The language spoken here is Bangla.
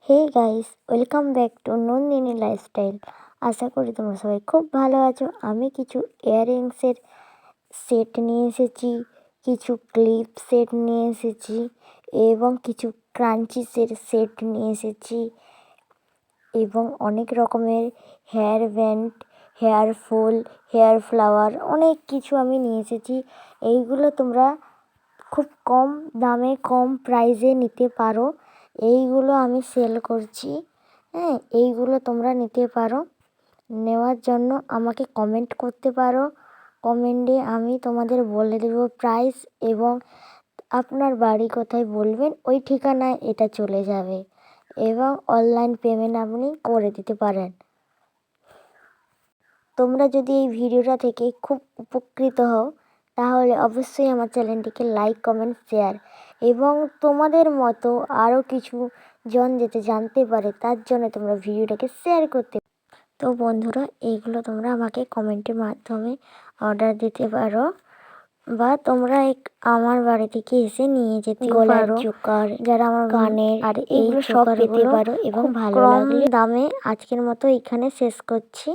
Hey guys, welcome back to Nandini lifestyle. আশা করি তোমরা সবাই খুব ভালো আছো। আমি কিছু ইয়াররিংসের সেট নিয়ে এসেছি, কিছু ক্লিপ সেট নিয়ে এসেছি এবং কিছু ক্রাঞ্চিসের সেট নিয়ে এসেছি এবং অনেক রকমের হেয়ার ব্যান্ড, হেয়ার ফুল, হেয়ার ফ্লাওয়ার অনেক কিছু আমি নিয়ে এসেছি। এইগুলো তোমরা খুব কম দামে কম প্রাইসে নিতে পারো। এইগুলো আমি সেল করছি। এইগুলো তোমরা নিতে পারো। নেওয়ার জন্য আমাকে কমেন্ট করতে পারো। কমেন্টে আমি তোমাদের বলে দেবো প্রাইস এবং আপনার বাড়ি কোথায় বলবেন, ওই ঠিকানায় এটা চলে যাবে এবং অনলাইন পেমেন্ট আপনি করে দিতে পারেন। তোমরা যদি এই ভিডিওটা থেকে খুব উপকৃত হও তাহলে অবশ্যই আমার চ্যানেলটিকে লাইক, কমেন্ট, শেয়ার এবং তোমাদের মতো আরও কিছু জন যাতে জানতে পারে তার জন্য তোমরা ভিডিওটাকে শেয়ার করতে। তো বন্ধুরা, এইগুলো তোমরা আমাকে কমেন্টের মাধ্যমে অর্ডার দিতে পারো বা তোমরা আমার বাড়ি থেকে এসে নিয়ে যেতে পারো। চোকার যারা আমার কানের আর এইগুলো সব পেতে পারো এবং ভালো লাগলে দামে। আজকের মতো এখানে শেষ করছি।